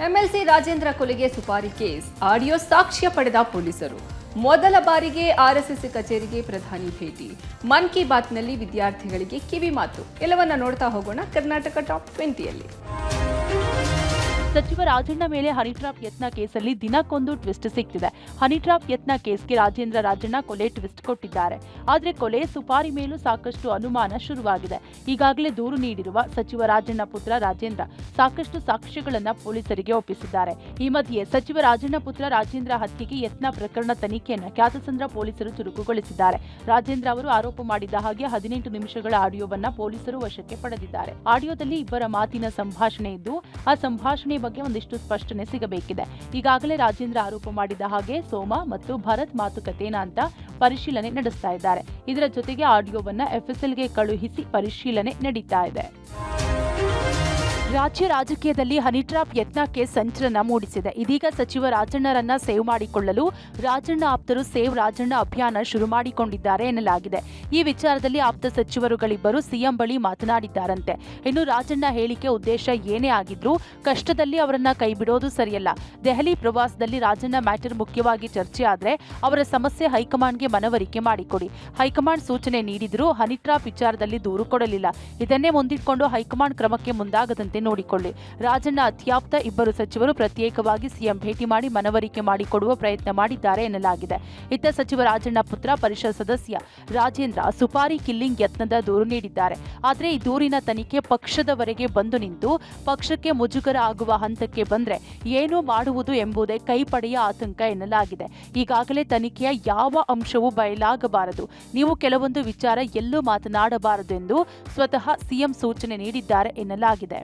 MLC Rajendra ಕೊಲೆಗೆ ಸುಪಾರಿ case audio ಸಾಕ್ಷ್ಯ ಪಡೆದ ಪೊಲೀಸರು. ಮೊದಲ ಬಾರಿಗೆ ಆರ್ಎಸ್ಎಸ್ ಕಚೇರಿಗೆ ಪ್ರಧಾನಿ ಭೇಟಿ. ಮನ್ ಕಿ ಬಾತ್ನಲ್ಲಿ ವಿದ್ಯಾರ್ಥಿಗಳಿಗೆ ಕಿವಿ ಮಾತು. ಎಲ್ಲವನ್ನ ನೋಡ್ತಾ ಹೋಗೋಣ ಕರ್ನಾಟಕ ಟಾಪ್ 20ಯಲ್ಲಿ. ಸಚಿವ ರಾಜಣ್ಣ ಮೇಲೆ ಹನಿ ಟ್ರಾಪ್ ಯತ್ನ ಕೇಸಲ್ಲಿ ದಿನಕ್ಕೊಂದು ಟ್ವಿಸ್ಟ್ ಸಿಗ್ತಿದೆ. ಹನಿ ಟ್ರಾಪ್ ಯತ್ನ ಕೇಸ್ಗೆ ರಾಜಣ್ಣ ಕೊಲೆ ಟ್ವಿಸ್ಟ್ ಕೊಟ್ಟಿದ್ದಾರೆ. ಆದರೆ ಕೊಲೆ ಸುಪಾರಿ ಮೇಲೂ ಸಾಕಷ್ಟು ಅನುಮಾನ ಶುರುವಾಗಿದೆ. ಈಗಾಗಲೇ ದೂರು ನೀಡಿರುವ ಸಚಿವ ರಾಜಣ್ಣ ಪುತ್ರ ರಾಜೇಂದ್ರ ಸಾಕಷ್ಟು ಸಾಕ್ಷ್ಯಗಳನ್ನು ಪೊಲೀಸರಿಗೆ ಒಪ್ಪಿಸಿದ್ದಾರೆ. ಈ ಮಧ್ಯೆ ಸಚಿವ ರಾಜಣ್ಣ ಪುತ್ರ ರಾಜೇಂದ್ರ ಹತ್ಯೆಗೆ ಯತ್ನ ಪ್ರಕರಣ ತನಿಖೆಯನ್ನು ಖ್ಯಾತಸಂದ್ರ ಪೊಲೀಸರು ಚುರುಕುಗೊಳಿಸಿದ್ದಾರೆ. ರಾಜೇಂದ್ರ ಅವರು ಆರೋಪ ಮಾಡಿದ ಹಾಗೆ 18 ನಿಮಿಷಗಳ ಆಡಿಯೋವನ್ನ ಪೊಲೀಸರು ವಶಕ್ಕೆ ಪಡೆದಿದ್ದಾರೆ. ಆಡಿಯೋದಲ್ಲಿ ಇಬ್ಬರ ಮಾತಿನ ಸಂಭಾಷಣೆ ಇದ್ದು, ಆ ಸಂಭಾಷಣೆ ಬಗ್ಗೆ ಒಂದಿಷ್ಟು ಸ್ಪಷ್ಟನೆ ಸಿಗಬೇಕಿದೆ. ಈಗಾಗಲೇ ರಾಜೇಂದ್ರ ಆರೋಪ ಮಾಡಿದ ಹಾಗೆ ಸೋಮ ಮತ್ತು ಭರತ್ ಮಾತುಕತೆನ ಅಂತ ಪರಿಶೀಲನೆ ನಡೆಸ್ತಾ ಇದ್ದಾರೆ. ಇದರ ಜೊತೆಗೆ ಆಡಿಯೋವನ್ನ ಎಫ್ಎಸ್ಎಲ್ಗೆ ಕಳುಹಿಸಿ ಪರಿಶೀಲನೆ ನಡೀತಾ ಇದೆ. ರಾಜ್ಯ ರಾಜಕೀಯದಲ್ಲಿ ಹನಿ ಟ್ರಾಪ್ ಯತ್ನ ಕೇಸ್ ಸಂಚಲನ ಮೂಡಿಸಿದೆ. ಇದೀಗ ಸಚಿವ ರಾಜಣ್ಣರನ್ನ ಸೇವ್ ಮಾಡಿಕೊಳ್ಳಲು ರಾಜಣ್ಣ ಆಪ್ತರು ಸೇವ್ ರಾಜಣ್ಣ ಅಭಿಯಾನ ಶುರು ಮಾಡಿಕೊಂಡಿದ್ದಾರೆ ಎನ್ನಲಾಗಿದೆ. ಈ ವಿಚಾರದಲ್ಲಿ ಆಪ್ತ ಸಚಿವರುಗಳಿಬ್ಬರು ಸಿಎಂ ಬಳಿ ಮಾತನಾಡಿದ್ದಾರಂತೆ. ಇನ್ನು ರಾಜಣ್ಣ ಹೇಳಿಕೆ ಉದ್ದೇಶ ಏನೇ ಆಗಿದ್ರೂ ಕಷ್ಟದಲ್ಲಿ ಅವರನ್ನ ಕೈಬಿಡೋದು ಸರಿಯಲ್ಲ. ದೆಹಲಿ ಪ್ರವಾಸದಲ್ಲಿ ರಾಜಣ್ಣ ಮ್ಯಾಟರ್ ಮುಖ್ಯವಾಗಿ ಚರ್ಚೆ ಆದರೆ ಅವರ ಸಮಸ್ಯೆ ಹೈಕಮಾಂಡ್ಗೆ ಮನವರಿಕೆ ಮಾಡಿಕೊಡಿ. ಹೈಕಮಾಂಡ್ ಸೂಚನೆ ನೀಡಿದರೂ ಹನಿ ಟ್ರಾಪ್ ವಿಚಾರದಲ್ಲಿ ದೂರು ಕೊಡಲಿಲ್ಲ. ಇದನ್ನೇ ಮುಂದಿಟ್ಕೊಂಡು ಹೈಕಮಾಂಡ್ ಕ್ರಮಕ್ಕೆ ಮುಂದಾಗದಂತೆ ನೋಡಿಕೊಳ್ಳಿ. ರಾಜಣ್ಣ ಅತ್ಯಾಪ್ತ ಇಬ್ಬರು ಸಚಿವರು ಪ್ರತ್ಯೇಕವಾಗಿ ಸಿಎಂ ಭೇಟಿ ಮಾಡಿ ಮನವರಿಕೆ ಮಾಡಿಕೊಡುವ ಪ್ರಯತ್ನ ಮಾಡಿದ್ದಾರೆ ಎನ್ನಲಾಗಿದೆ. ಇತ್ತ ಸಚಿವ ರಾಜಣ್ಣ ಪುತ್ರ ಪರಿಷತ್ ಸದಸ್ಯ ರಾಜೇಂದ್ರ ಸುಪಾರಿ ಕಿಲ್ಲಿಂಗ್ ಯತ್ನದ ದೂರು ನೀಡಿದ್ದಾರೆ. ಆದರೆ ಈ ದೂರಿನ ತನಿಖೆ ಪಕ್ಷದವರೆಗೆ ಬಂದು ನಿಂತು ಪಕ್ಷಕ್ಕೆ ಮುಜುಗರ ಆಗುವ ಹಂತಕ್ಕೆ ಬಂದ್ರೆ ಏನು ಮಾಡುವುದು ಎಂಬುದೇ ಕೈಪಡೆಯ ಆತಂಕ ಎನ್ನಲಾಗಿದೆ. ಈಗಾಗಲೇ ತನಿಖೆಯ ಯಾವ ಅಂಶವೂ ಬಯಲಾಗಬಾರದು, ನೀವು ಕೆಲವೊಂದು ವಿಚಾರ ಎಲ್ಲೂ ಮಾತನಾಡಬಾರದು ಎಂದು ಸ್ವತಃ ಸಿಎಂ ಸೂಚನೆ ನೀಡಿದ್ದಾರೆ ಎನ್ನಲಾಗಿದೆ.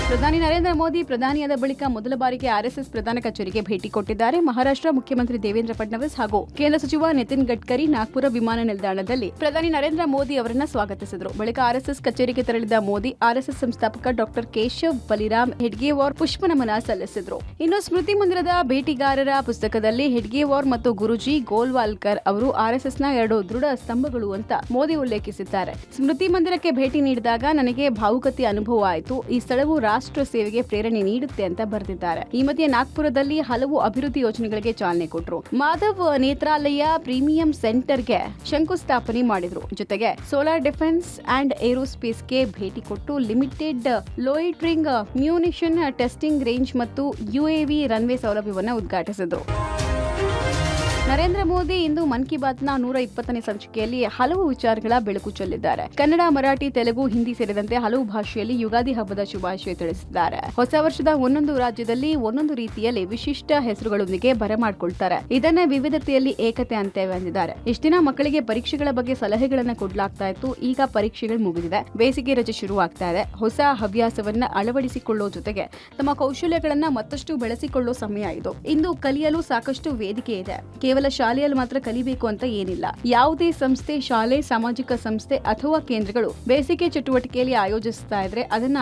ಪ್ರಧಾನಿ ನರೇಂದ್ರ ಮೋದಿ ಪ್ರಧಾನಿಯಾದ ಬಳಿಕ ಮೊದಲ ಬಾರಿಗೆ ಆರ್ಎಸ್ಎಸ್ ಪ್ರಧಾನ ಕಚೇರಿಗೆ ಭೇಟಿ ಕೊಟ್ಟಿದ್ದಾರೆ. ಮಹಾರಾಷ್ಟ್ರ ಮುಖ್ಯಮಂತ್ರಿ ದೇವೇಂದ್ರ ಫಡ್ನವೀಸ್ ಹಾಗೂ ಕೇಂದ್ರ ಸಚಿವ ನಿತಿನ್ ಗಡ್ಕರಿ ನಾಗ್ಪುರ ವಿಮಾನ ನಿಲ್ದಾಣದಲ್ಲಿ ಪ್ರಧಾನಿ ನರೇಂದ್ರ ಮೋದಿ ಅವರನ್ನ ಸ್ವಾಗತಿಸಿದರು. ಬಳಿಕ ಆರ್ಎಸ್ಎಸ್ ಕಚೇರಿಗೆ ತೆರಳಿದ ಮೋದಿ ಆರ್ಎಸ್ಎಸ್ ಸಂಸ್ಥಾಪಕ ಡಾಕ್ಟರ್ ಕೇಶವ್ ಬಲಿರಾಮ್ ಹೆಡ್ಗೇವಾರ್ ಪುಷ್ಪ ನಮನ ಸಲ್ಲಿಸಿದರು. ಇನ್ನು ಸ್ಮೃತಿ ಮಂದಿರದ ಭೇಟಿಗಾರರ ಪುಸ್ತಕದಲ್ಲಿ ಹೆಡ್ಗೇವಾರ್ ಮತ್ತು ಗುರುಜಿ ಗೋಲ್ವಾಲ್ಕರ್ ಅವರು ಆರ್ಎಸ್ಎಸ್ನ 2 ದೃಢ ಸ್ತಂಭಗಳು ಅಂತ ಮೋದಿ ಉಲ್ಲೇಖಿಸಿದ್ದಾರೆ. ಸ್ಮೃತಿ ಮಂದಿರಕ್ಕೆ ಭೇಟಿ ನೀಡಿದಾಗ ನನಗೆ ಭಾವುಕತೆಯ ಅನುಭವ ಆಯಿತು. ಈ ಸ್ಥಳವು ರಾಷ್ಟ್ರ ಸೇವೆಗೆ ಪ್ರೇರಣೆ ನೀಡುತ್ತೆ ಅಂತ ಬರೆದಿದ್ದಾರೆ. ಈ ಮಧ್ಯೆ ನಾಗ್ಪುರದಲ್ಲಿ ಹಲವು ಅಭಿವೃದ್ಧಿ ಯೋಜನೆಗಳಿಗೆ ಚಾಲನೆ ಕೊಟ್ಟರು. ಮಾಧವ್ ನೇತ್ರಾಲಯ ಪ್ರೀಮಿಯಂ ಸೆಂಟರ್ಗೆ ಶಂಕುಸ್ಥಾಪನೆ ಮಾಡಿದ್ರು. ಜೊತೆಗೆ ಸೋಲಾರ್ ಡಿಫೆನ್ಸ್ ಅಂಡ್ ಏರೋಸ್ಪೇಸ್ಗೆ ಭೇಟಿ ಕೊಟ್ಟು ಲಿಮಿಟೆಡ್ ಲೋಯಿಟ್ರಿಂಗ್ ಮ್ಯೂನಿಷನ್ ಟೆಸ್ಟಿಂಗ್ ರೇಂಜ್ ಮತ್ತು ಯುಎವಿ ರನ್ವೇ ಸೌಲಭ್ಯವನ್ನು ಉದ್ಘಾಟಿಸಿದ್ರು. ನರೇಂದ್ರ ಮೋದಿ ಇಂದು ಮನ್ ಕಿ ಬಾತ್ನ 120ನೇ ಸಂಚಿಕೆಯಲ್ಲಿ ಹಲವು ವಿಚಾರಗಳ ಬೆಳಕು ಚೆಲ್ಲಿದ್ದಾರೆ. ಕನ್ನಡ, ಮರಾಠಿ, ತೆಲುಗು, ಹಿಂದಿ ಸೇರಿದಂತೆ ಹಲವು ಭಾಷೆಯಲ್ಲಿ ಯುಗಾದಿ ಹಬ್ಬದ ಶುಭಾಶಯ ತಿಳಿಸಿದ್ದಾರೆ. ಹೊಸ ವರ್ಷದ ಒಂದೊಂದು ರಾಜ್ಯದಲ್ಲಿ ಒಂದೊಂದು ರೀತಿಯಲ್ಲಿ ವಿಶಿಷ್ಟ ಹೆಸರುಗಳೊಂದಿಗೆ ಬರಮಾಡ್ಕೊಳ್ತಾರೆ. ಇದನ್ನೇ ವಿವಿಧತೆಯಲ್ಲಿ ಏಕತೆ ಅಂತೇವೆ ಅಂದಿದ್ದಾರೆ. ಇಷ್ಟ ದಿನ ಮಕ್ಕಳಿಗೆ ಪರೀಕ್ಷೆಗಳ ಬಗ್ಗೆ ಸಲಹೆಗಳನ್ನ ಕೊಡ್ಲಾಗ್ತಾ ಇತ್ತು. ಈಗ ಪರೀಕ್ಷೆಗಳು ಮುಗಿದಿದೆ, ಬೇಸಿಗೆ ರಜೆ ಶುರುವಾಗ್ತಾ ಇದೆ. ಹೊಸ ಹವ್ಯಾಸವನ್ನ ಅಳವಡಿಸಿಕೊಳ್ಳೋ ಜೊತೆಗೆ ತಮ್ಮ ಕೌಶಲ್ಯಗಳನ್ನ ಮತ್ತಷ್ಟು ಬೆಳೆಸಿಕೊಳ್ಳೋ ಸಮಯ ಇದು. ಇಂದು ಕಲಿಯಲು ಸಾಕಷ್ಟು ವೇದಿಕೆ ಇದೆ. ಕೇವಲ ಶಾಲೆಯಲ್ಲಿ ಮಾತ್ರ ಕಲಿಬೇಕು ಅಂತ ಏನಿಲ್ಲ. ಯಾವುದೇ ಸಂಸ್ಥೆ, ಶಾಲೆ, ಸಾಮಾಜಿಕ ಸಂಸ್ಥೆ ಅಥವಾ ಕೇಂದ್ರಗಳು ಬೇಸಿಗೆ ಚಟುವಟಿಕೆಯಲ್ಲಿ ಆಯೋಜಿಸ್ತಾ ಇದ್ರೆ ಅದನ್ನ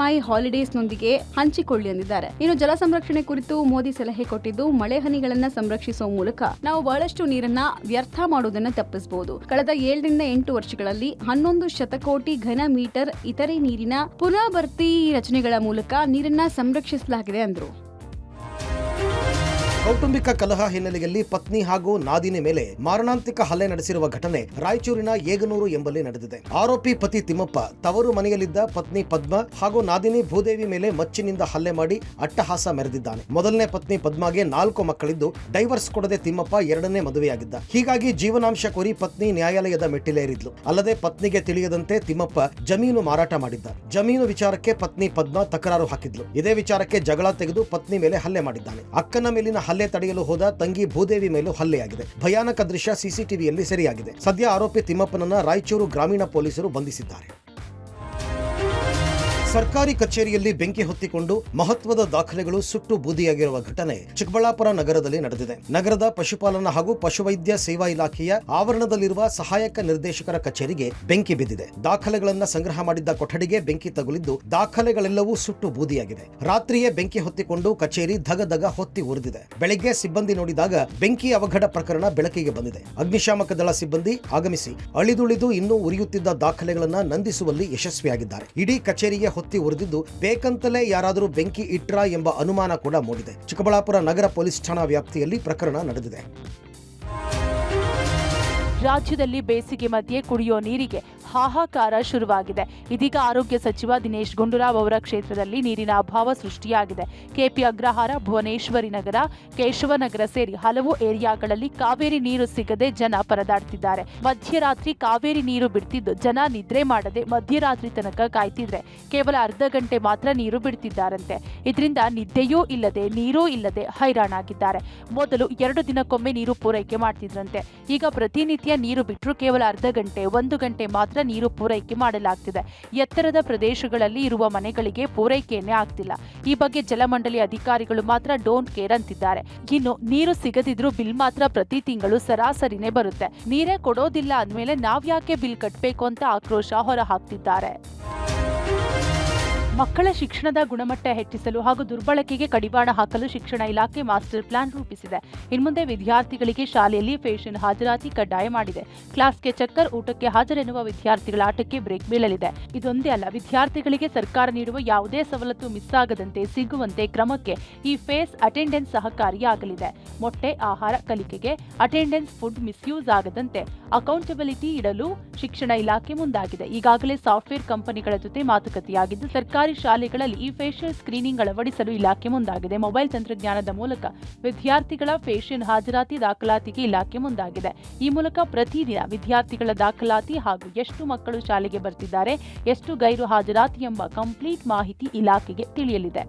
#ಮೈ ಹಾಲಿಡೇಸ್ ನೊಂದಿಗೆ ಹಂಚಿಕೊಳ್ಳಿ ಎಂದಿದ್ದಾರೆ. ಇನ್ನು ಜಲ ಸಂರಕ್ಷಣೆ ಕುರಿತು ಮೋದಿ ಸಲಹೆ ಕೊಟ್ಟಿದ್ದು, ಮಳೆ ಹನಿಗಳನ್ನ ಸಂರಕ್ಷಿಸುವ ಮೂಲಕ ನಾವು ಬಹಳಷ್ಟು ನೀರನ್ನ ವ್ಯರ್ಥ ಮಾಡುವುದನ್ನು ತಪ್ಪಿಸಬಹುದು. ಕಳೆದ 7 ರಿಂದ 8 ವರ್ಷಗಳಲ್ಲಿ 11 ಶತಕೋಟಿ ಘನ ಮೀಟರ್ ಇತರೆ ನೀರಿನ ಪುನರ್ಭರ್ತಿ ರಚನೆಗಳ ಮೂಲಕ ನೀರನ್ನ ಸಂರಕ್ಷಿಸಲಾಗಿದೆ ಎಂದರು. ಕೌಟುಂಬಿಕ ಕಲಹ ಹಿನ್ನೆಲೆಯಲ್ಲಿ ಪತ್ನಿ ಹಾಗೂ ನಾದಿನಿ ಮೇಲೆ ಮಾರಣಾಂತಿಕ ಹಲ್ಲೆ ನಡೆಸಿರುವ ಘಟನೆ ರಾಯಚೂರಿನ ಏಗನೂರು ಎಂಬಲ್ಲಿ ನಡೆದಿದೆ. ಆರೋಪಿ ಪತಿ ತಿಮ್ಮಪ್ಪ ತವರು ಮನೆಯಲ್ಲಿದ್ದ ಪತ್ನಿ ಪದ್ಮ ಹಾಗೂ ನಾದಿನಿ ಭೂದೇವಿ ಮೇಲೆ ಮಚ್ಚಿನಿಂದ ಹಲ್ಲೆ ಮಾಡಿ ಅಟ್ಟಹಾಸ ಮೆರೆದಿದ್ದಾನೆ. ಮೊದಲನೇ ಪತ್ನಿ ಪದ್ಮಗೆ 4 ಮಕ್ಕಳಿದ್ದು ಡೈವರ್ಸ್ ಕೊಡದೆ ತಿಮ್ಮಪ್ಪ 2ನೇ ಮದುವೆಯಾಗಿದ್ದ. ಹೀಗಾಗಿ ಜೀವನಾಂಶ ಕೋರಿ ಪತ್ನಿ ನ್ಯಾಯಾಲಯದ ಮೆಟ್ಟಿಲೇರಿದ್ಲು. ಅಲ್ಲದೆ ಪತ್ನಿಗೆ ತಿಳಿಯದಂತೆ ತಿಮ್ಮಪ್ಪ ಜಮೀನು ಮಾರಾಟ ಮಾಡಿದ್ದ. ಜಮೀನು ವಿಚಾರಕ್ಕೆ ಪತ್ನಿ ಪದ್ಮ ತಕರಾರು ಹಾಕಿದ್ಲು. ಇದೇ ವಿಚಾರಕ್ಕೆ ಜಗಳ ತೆಗೆದು ಪತ್ನಿ ಮೇಲೆ ಹಲ್ಲೆ ಮಾಡಿದ್ದಾನೆ. ಅಕ್ಕನ ಮೇಲಿನ ಹಲ್ಲೆ ತಡೆಯಲು ಹೋದ ತಂಗಿ ಭೂದೇವಿ ಮೇಲೂ ಹಲ್ಲೆಯಾಗಿದೆ. ಭಯಾನಕ ದೃಶ್ಯ ಸಿಸಿಟಿವಿಯಲ್ಲಿ ಸೆರೆಯಾಗಿದೆ. ಸದ್ಯ ಆರೋಪಿ ತಿಮ್ಮಪ್ಪನನ್ನ ರಾಯಚೂರು ಗ್ರಾಮೀಣ ಪೊಲೀಸರು ಬಂಧಿಸಿದ್ದಾರೆ. ಸರ್ಕಾರಿ ಕಚೇರಿಯಲ್ಲಿ ಬೆಂಕಿ ಹೊತ್ತಿಕೊಂಡು ಮಹತ್ವದ ದಾಖಲೆಗಳು ಸುಟ್ಟು ಬೂದಿಯಾಗಿರುವ ಘಟನೆ ಚಿಕ್ಕಬಳ್ಳಾಪುರ ನಗರದಲ್ಲಿ ನಡೆದಿದೆ. ನಗರದ ಪಶುಪಾಲನಾ ಹಾಗೂ ಪಶುವೈದ್ಯ ಸೇವಾ ಇಲಾಖೆಯ ಆವರಣದಲ್ಲಿರುವ ಸಹಾಯಕ ನಿರ್ದೇಶಕರ ಕಚೇರಿಗೆ ಬೆಂಕಿ ಬಿದ್ದಿದೆ. ದಾಖಲೆಗಳನ್ನ ಸಂಗ್ರಹ ಮಾಡಿದ್ದ ಕೊಠಡಿಗೆ ಬೆಂಕಿ ತಗುಲಿದ್ದು ದಾಖಲೆಗಳೆಲ್ಲವೂ ಸುಟ್ಟು ಬೂದಿಯಾಗಿದೆ. ರಾತ್ರಿಯೇ ಬೆಂಕಿ ಹೊತ್ತಿಕೊಂಡು ಕಚೇರಿ ಧಗಧಗ ಹೊತ್ತಿ ಉರಿದಿದೆ. ಬೆಳಗ್ಗೆ ಸಿಬ್ಬಂದಿ ನೋಡಿದಾಗ ಬೆಂಕಿ ಅವಘಡ ಪ್ರಕರಣ ಬೆಳಕಿಗೆ ಬಂದಿದೆ. ಅಗ್ನಿಶಾಮಕ ದಳ ಸಿಬ್ಬಂದಿ ಆಗಮಿಸಿ ಅಳಿದುಳಿದು ಇನ್ನೂ ಉರಿಯುತ್ತಿದ್ದ ದಾಖಲೆಗಳನ್ನ ನಂದಿಸುವಲ್ಲಿ ಯಶಸ್ವಿಯಾಗಿದ್ದಾರೆ. ಇಡೀ ಕಚೇರಿಗೆ ಹೊತ್ತಿ ಉರಿದಿದ್ದು ಬೇಕಂತಲೇ ಯಾರಾದರೂ ಬೆಂಕಿ ಇಟ್ರಾ ಎಂಬ ಅನುಮಾನ ಕೂಡ ಮೂಡಿದೆ. ಚಿಕ್ಕಬಳ್ಳಾಪುರ ನಗರ ಪೊಲೀಸ್ ಠಾಣಾ ವ್ಯಾಪ್ತಿಯಲ್ಲಿ ಪ್ರಕರಣ ನಡೆದಿದೆ. ರಾಜ್ಯದಲ್ಲಿ ಬೇಸಿಗೆ ಮಧ್ಯೆ ಕುಡಿಯೋ ನೀರಿಗೆ ಹಾಹಾಕಾರ ಶುರುವಾಗಿದೆ. ಇದೀಗ ಆರೋಗ್ಯ ಸಚಿವ ದಿನೇಶ್ ಗುಂಡೂರಾವ್ ಅವರ ಕ್ಷೇತ್ರದಲ್ಲಿ ನೀರಿನ ಅಭಾವ ಸೃಷ್ಟಿಯಾಗಿದೆ. ಕೆಪಿ ಅಗ್ರಹಾರ, ಭುವನೇಶ್ವರಿ ನಗರ, ಕೇಶವನಗರ ಸೇರಿ ಹಲವು ಏರಿಯಾಗಳಲ್ಲಿ ಕಾವೇರಿ ನೀರು ಸಿಗದೆ ಜನ ಪರದಾಡ್ತಿದ್ದಾರೆ. ಮಧ್ಯರಾತ್ರಿ ಕಾವೇರಿ ನೀರು ಬಿಡ್ತಿದ್ದು ಜನ ನಿದ್ರೆ ಮಾಡದೆ ಮಧ್ಯರಾತ್ರಿ ತನಕ ಕಾಯ್ತಿದ್ರೆ ಕೇವಲ ಅರ್ಧ ಗಂಟೆ ಮಾತ್ರ ನೀರು ಬಿಡ್ತಿದ್ದಾರಂತೆ. ಇದರಿಂದ ನಿದ್ದೆಯೂ ಇಲ್ಲದೆ ನೀರೂ ಇಲ್ಲದೆ ಹೈರಾಣಾಗಿದ್ದಾರೆ. ಮೊದಲು 2 ದಿನಕ್ಕೊಮ್ಮೆ ನೀರು ಪೂರೈಕೆ ಮಾಡ್ತಿದ್ರಂತೆ. ಈಗ ಪ್ರತಿನಿತ್ಯ ನೀರು ಬಿಟ್ಟರು ಕೇವಲ ಅರ್ಧ ಗಂಟೆ 1 ಗಂಟೆ ಮಾತ್ರ ನೀರು ಪೂರೈಕೆ ಮಾಡಲಾಗ್ತಿದೆ. ಎತ್ತರದ ಪ್ರದೇಶಗಳಲ್ಲಿ ಇರುವ ಮನೆಗಳಿಗೆ ಪೂರೈಕೆಯನ್ನೇ ಆಗ್ತಿಲ್ಲ. ಈ ಬಗ್ಗೆ ಜಲಮಂಡಳಿ ಅಧಿಕಾರಿಗಳು ಮಾತ್ರ ಡೋಂಟ್ ಕೇರ್ ಅಂತಿದ್ದಾರೆ. ಇನ್ನು ನೀರು ಸಿಗದಿದ್ರೂ ಬಿಲ್ ಮಾತ್ರ ಪ್ರತಿ ತಿಂಗಳು ಸರಾಸರಿನೇ ಬರುತ್ತೆ. ನೀರೇ ಕೊಡೋದಿಲ್ಲ ಅಂದ್ಮೇಲೆ ನಾವ್ಯಾಕೆ ಬಿಲ್ ಕಟ್ಟಬೇಕು ಅಂತ ಆಕ್ರೋಶ ಹೊರಹಾಕ್ತಿದ್ದಾರೆ. ಮಕ್ಕಳ ಶಿಕ್ಷಣದ ಗುಣಮಟ್ಟ ಹೆಚ್ಚಿಸಲು ಹಾಗೂ ದುರ್ಬಳಕೆಗೆ ಕಡಿವಾಣ ಹಾಕಲು ಶಿಕ್ಷಣ ಇಲಾಖೆ ಮಾಸ್ಟರ್ ಪ್ಲಾನ್ ರೂಪಿಸಿದೆ. ಇನ್ಮುಂದೆ ವಿದ್ಯಾರ್ಥಿಗಳಿಗೆ ಶಾಲೆಯಲ್ಲಿ ಫ್ಯಾಷನ್ ಹಾಜರಾತಿ ಕಡ್ಡಾಯ ಮಾಡಿದೆ. ಕ್ಲಾಸ್ಗೆ ಚಕ್ಕರ್, ಊಟಕ್ಕೆ ಹಾಜರೆನ್ನುವ ವಿದ್ಯಾರ್ಥಿಗಳ ಆಟಕ್ಕೆ ಬ್ರೇಕ್ ಬೀಳಲಿದೆ. ಇದೊಂದೇ ಅಲ್ಲ, ವಿದ್ಯಾರ್ಥಿಗಳಿಗೆ ಸರ್ಕಾರ ನೀಡುವ ಯಾವುದೇ ಸವಲತ್ತು ಮಿಸ್ ಆಗದಂತೆ ಸಿಗುವಂತೆ ಕ್ರಮಕ್ಕೆ ಈ ಫೇಸ್ ಅಟೆಂಡೆನ್ಸ್ ಸಹಕಾರಿಯಾಗಲಿದೆ. ಮೊಟ್ಟೆ ಆಹಾರ ಕಲಿಕೆಗೆ ಅಟೆಂಡೆನ್ಸ್ ಫುಡ್ ಮಿಸ್ಯೂಸ್ ಆಗದಂತೆ ಅಕೌಂಟಬಿಲಿಟಿ ಇಡಲು ಶಿಕ್ಷಣ ಇಲಾಖೆ ಮುಂದಾಗಿದೆ. ಈಗಾಗಲೇ ಸಾಫ್ಟ್ವೇರ್ ಕಂಪನಿಗಳ ಜೊತೆ ಮಾತುಕತೆಯಾಗಿದ್ದು ಸರ್ಕಾರಿ ಶಾಲೆಗಳಲ್ಲಿ ಈ ಫೇಶಿಯಲ್ ಸ್ಕ್ರೀನಿಂಗ್ ಅಳವಡಿಸಲು ಇಲಾಖೆ ಮುಂದಾಗಿದೆ. ಮೊಬೈಲ್ ತಂತ್ರಜ್ಞಾನದ ಮೂಲಕ ವಿದ್ಯಾರ್ಥಿಗಳ ಫೇಷನ್ ಹಾಜರಾತಿ ದಾಖಲಾತಿಗೆ ಇಲಾಖೆ ಮುಂದಾಗಿದೆ. ಈ ಮೂಲಕ ಪ್ರತಿದಿನ ವಿದ್ಯಾರ್ಥಿಗಳ ದಾಖಲಾತಿ ಹಾಗೂ ಎಷ್ಟು ಮಕ್ಕಳು ಶಾಲೆಗೆ ಬರ್ತಿದ್ದಾರೆ, ಎಷ್ಟು ಗೈರು ಹಾಜರಾತಿ ಎಂಬ ಕಂಪ್ಲೀಟ್ ಮಾಹಿತಿ ಇಲಾಖೆಗೆ ತಿಳಿಯಲಿದೆ.